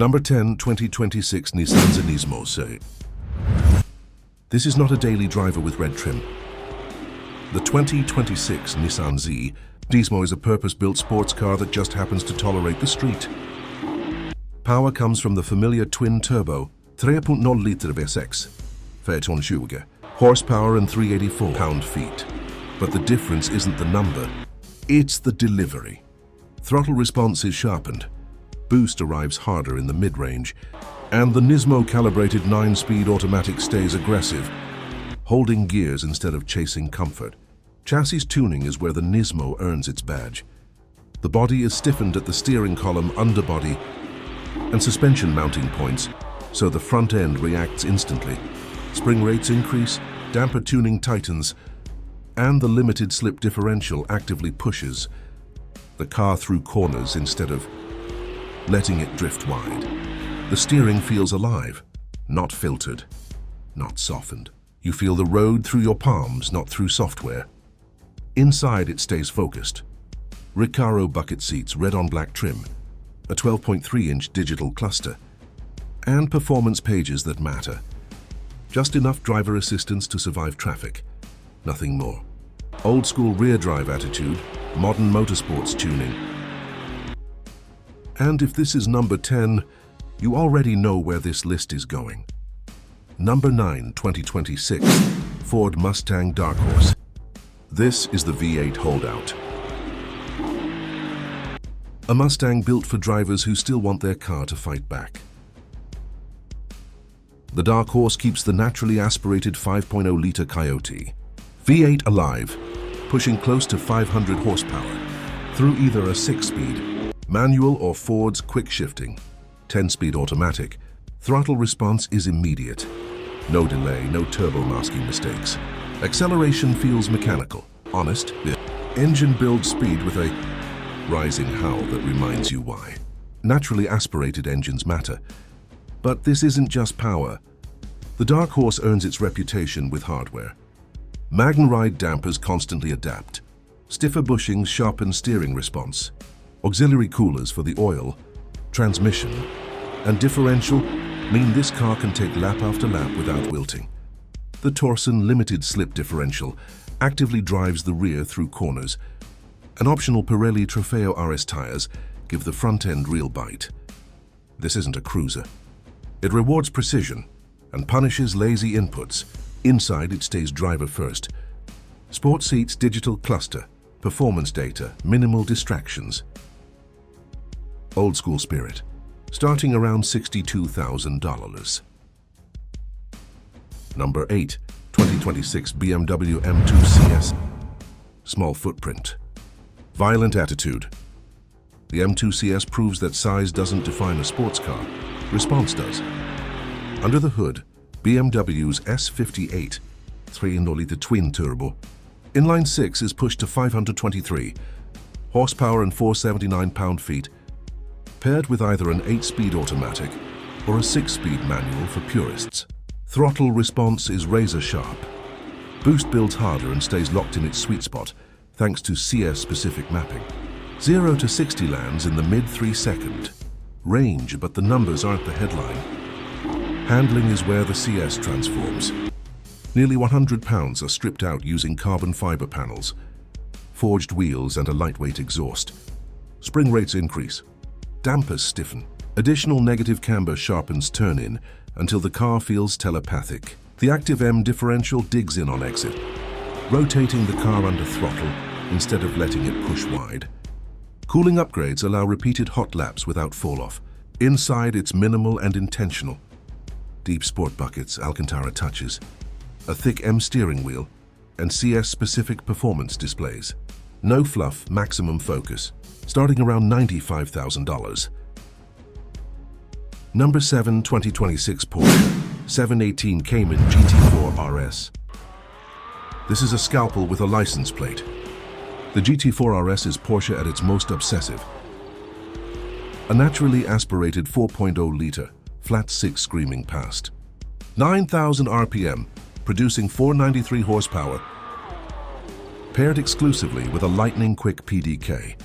Number 10, 2026 Nissan Nismo SE. This is not a daily driver with red trim. The 2026 Nissan Z Nismo is a purpose-built sports car that just happens to tolerate the street. Power comes from the familiar twin-turbo 3.0 liter V6, 420 horsepower and 384 pound-feet. But the difference isn't the number, it's the delivery. Throttle response is sharpened, boost arrives harder in the mid-range, and the Nismo calibrated 9-speed automatic stays aggressive, holding gears instead of chasing comfort. Chassis tuning is where the Nismo earns its badge. The body is stiffened at the steering column, underbody, and suspension mounting points, so the front end reacts instantly. Spring rates increase, damper tuning tightens, and the limited slip differential actively pushes the car through corners instead of letting it drift wide. The steering feels alive, not filtered, not softened. You feel the road through your palms, not through software. Inside, it stays focused. Recaro bucket seats, red on black trim, a 12.3-inch digital cluster, and performance pages that matter. Just enough driver assistance to survive traffic, nothing more. Old-school rear drive attitude, modern motorsports tuning. And if this is number 10, you already know where this list is going. Number 9, 2026 Ford Mustang Dark Horse. This is the V8 holdout. A Mustang built for drivers who still want their car to fight back. The Dark Horse keeps the naturally aspirated 5.0-liter Coyote V8 alive, pushing close to 500 horsepower through either a 6-speed manual or Ford's quick-shifting 10-speed automatic. Throttle response is immediate. No delay, no turbo masking mistakes. Acceleration feels mechanical, honest. The engine builds speed with a rising howl that reminds you why. Naturally aspirated engines matter. But this isn't just power. The Dark Horse earns its reputation with hardware. Magnum-ride dampers constantly adapt. Stiffer bushings sharpen steering response. Auxiliary coolers for the oil, transmission, and differential mean this car can take lap after lap without wilting. The Torsen limited slip differential actively drives the rear through corners, and optional Pirelli Trofeo RS tires give the front end real bite. This isn't a cruiser. It rewards precision and punishes lazy inputs. Inside, it stays driver first. Sport seats, digital cluster, performance data, minimal distractions. Old school spirit, starting around $62,000. Number 8, 2026 BMW M2 CS. Small footprint, violent attitude. The M2 CS proves that size doesn't define a sports car, response does. Under the hood, BMW's S58 3.0-liter twin-turbo inline 6 is pushed to 523 horsepower and 479 pound-feet, paired with either an 8-speed automatic or a 6-speed manual for purists. Throttle response is razor-sharp. Boost builds harder and stays locked in its sweet spot thanks to CS-specific mapping. 0 to 60 lands in the mid-3 second range, but the numbers aren't the headline. Handling is where the CS transforms. Nearly 100 pounds are stripped out using carbon fiber panels, forged wheels, and a lightweight exhaust. Spring rates increase. Dampers stiffen. Additional negative camber sharpens turn-in until the car feels telepathic. The active M differential digs in on exit, rotating the car under throttle instead of letting it push wide. Cooling upgrades allow repeated hot laps without fall-off. Inside, it's minimal and intentional. Deep sport buckets, Alcantara touches, a thick M steering wheel, and CS-specific performance displays. No fluff, maximum focus, starting around $95,000. Number 7, 2026 Porsche 718 Cayman GT3 RS. This is a scalpel with a license plate. The GT3 RS is Porsche at its most obsessive. A naturally aspirated 4.0-liter, flat 6 screaming past. 9,000 RPM, producing 493 horsepower, paired exclusively with a lightning-quick PDK.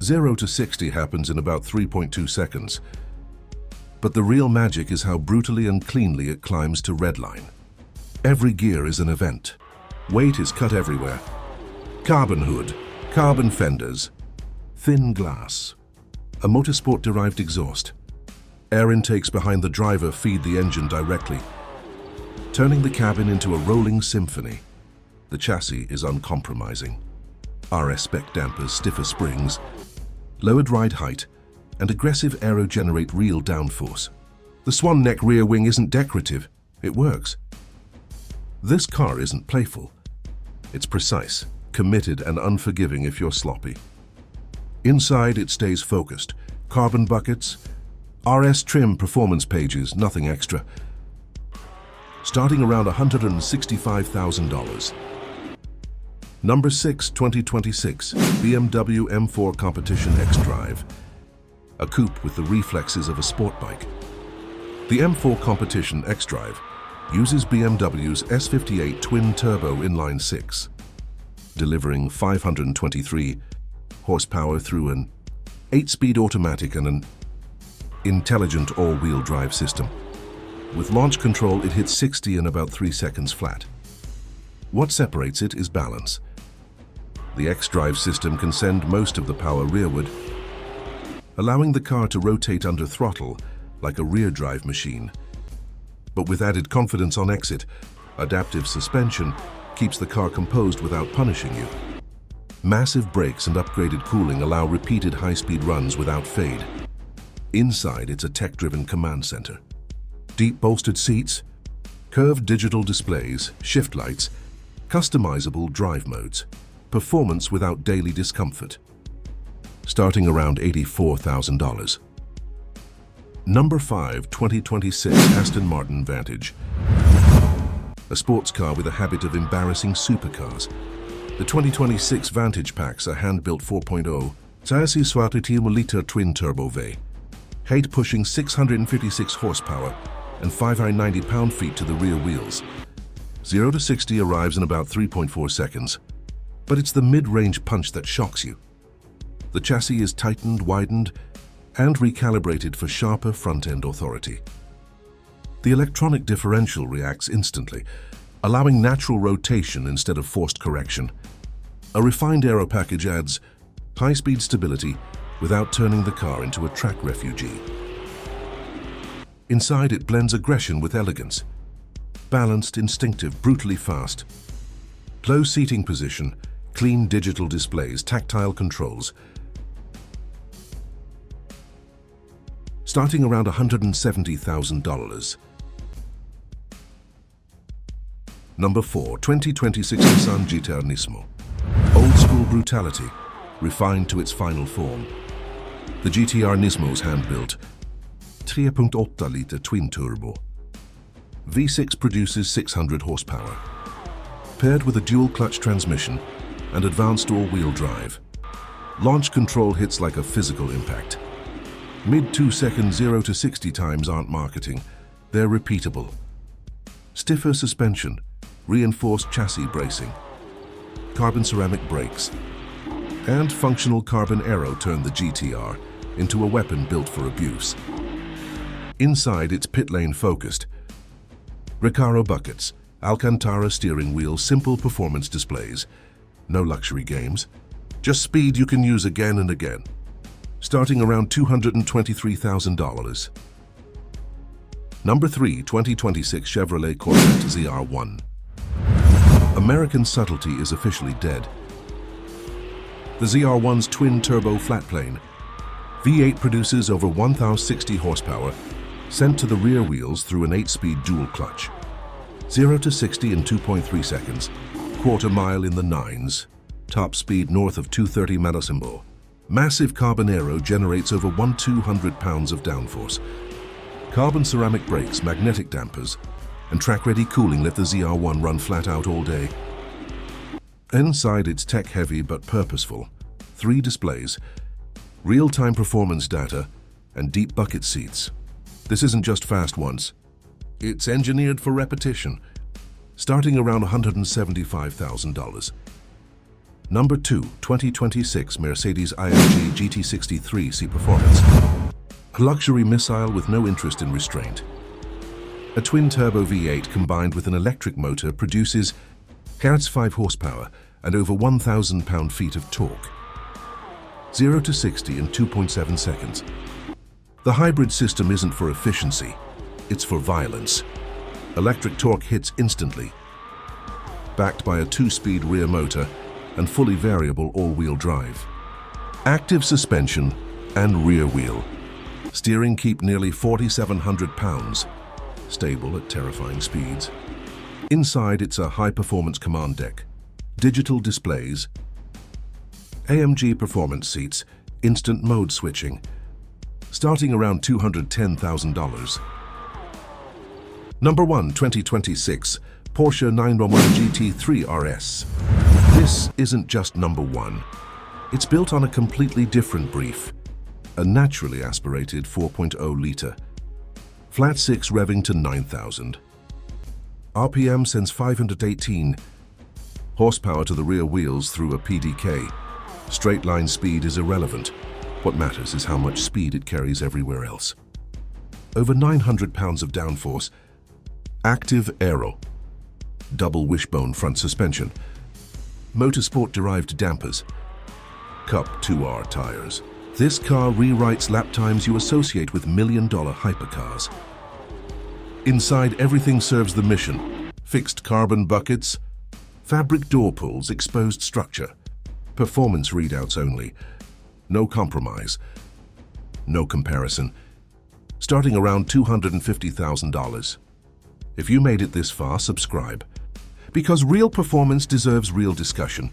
0 to 60 happens in about 3.2 seconds. But the real magic is how brutally and cleanly it climbs to redline. Every gear is an event. Weight is cut everywhere. Carbon hood, carbon fenders, thin glass, a motorsport-derived exhaust. Air intakes behind the driver feed the engine directly, turning the cabin into a rolling symphony. The chassis is uncompromising. RS spec dampers, stiffer springs, lowered ride height, and aggressive aero generate real downforce. The swan neck rear wing isn't decorative, it works. This car isn't playful. It's precise, committed, and unforgiving if you're sloppy. Inside, it stays focused. Carbon buckets, RS trim performance pages, nothing extra. Starting around $165,000. Number 6, 2026 BMW M4 Competition xDrive. A coupe with the reflexes of a sport bike. The M4 Competition xDrive uses BMW's S58 twin-turbo inline-six, delivering 523 horsepower through an 8-speed automatic and an intelligent all-wheel drive system. With launch control, it hits 60 in about 3 seconds flat. What separates it is balance. The xDrive system can send most of the power rearward, allowing the car to rotate under throttle like a rear drive machine. But with added confidence on exit, adaptive suspension keeps the car composed without punishing you. Massive brakes and upgraded cooling allow repeated high-speed runs without fade. Inside, it's a tech-driven command center. Deep bolstered seats, curved digital displays, shift lights, customizable drive modes, performance without daily discomfort. Starting around $84,000. Number 5, 2026 Aston Martin Vantage. A sports car with a habit of embarrassing supercars. The 2026 Vantage packs are hand-built 4.0 liter twin-turbo V. Height pushing 656 horsepower and 590 pound-feet to the rear wheels. 0 to 60 arrives in about 3.4 seconds. But it's the mid-range punch that shocks you. The chassis is tightened, widened, and recalibrated for sharper front-end authority. The electronic differential reacts instantly, allowing natural rotation instead of forced correction. A refined aero package adds high-speed stability without turning the car into a track refugee. Inside, it blends aggression with elegance. Balanced, instinctive, brutally fast. Low seating position, clean digital displays, tactile controls. Starting around $170,000. Number 4, 2026 Nissan GT-R Nismo. Old school brutality, refined to its final form. The GT-R Nismo's hand-built 3.8 liter twin-turbo. V6 produces 600 horsepower. Paired with a dual-clutch transmission and advanced all-wheel drive, launch control hits like a physical impact. Mid-2 second 0 to 60 times aren't marketing, they're repeatable. Stiffer suspension, reinforced chassis bracing, carbon ceramic brakes, and functional carbon aero turn the GT-R into a weapon built for abuse. Inside, it's pit lane focused. Recaro buckets, Alcantara steering wheel, simple performance displays. No luxury games, just speed you can use again and again. Starting around $223,000. Number 3, 2026 Chevrolet Corvette ZR1. American subtlety is officially dead. The ZR1's twin-turbo flatplane V8 produces over 1,060 horsepower, sent to the rear wheels through an 8-speed dual clutch. 0 to 60 in 2.3 seconds, quarter mile in the 9s, top speed north of 230 mph. Massive carbon aero generates over 1,200 pounds of downforce. Carbon ceramic brakes, magnetic dampers, and track-ready cooling let the ZR1 run flat out all day. Inside, it's tech-heavy but purposeful. 3 displays, real-time performance data, and deep bucket seats. This isn't just fast once. It's engineered for repetition, starting around $175,000. Number 2, 2026 Mercedes-AMG GT63 SE Performance. A luxury missile with no interest in restraint. A twin-turbo V8 combined with an electric motor produces 5 horsepower and over 1,000 pound-feet of torque. 0 to 60 in 2.7 seconds. The hybrid system isn't for efficiency, it's for violence. Electric torque hits instantly, backed by a 2-speed rear motor and fully variable all-wheel drive. Active suspension and rear wheel. Steering keep nearly 4,700 pounds, stable at terrifying speeds. Inside, it's a high-performance command deck, digital displays, AMG performance seats, instant mode switching, starting around $210,000. Number 1, 2026 Porsche 911 GT3 RS. This isn't just number 1. It's built on a completely different brief, a naturally aspirated 4.0-litre, flat 6 revving to 9,000. RPM sends 518 horsepower to the rear wheels through a PDK. Straight line speed is irrelevant. What matters is how much speed it carries everywhere else. Over 900 pounds of downforce, active aero, double wishbone front suspension, motorsport-derived dampers, Cup 2R tires. This car rewrites lap times you associate with million-dollar hypercars. Inside, everything serves the mission. Fixed carbon buckets, fabric door pulls, exposed structure. Performance readouts only. No compromise. No comparison. Starting around $250,000. If you made it this far, subscribe. Because real performance deserves real discussion.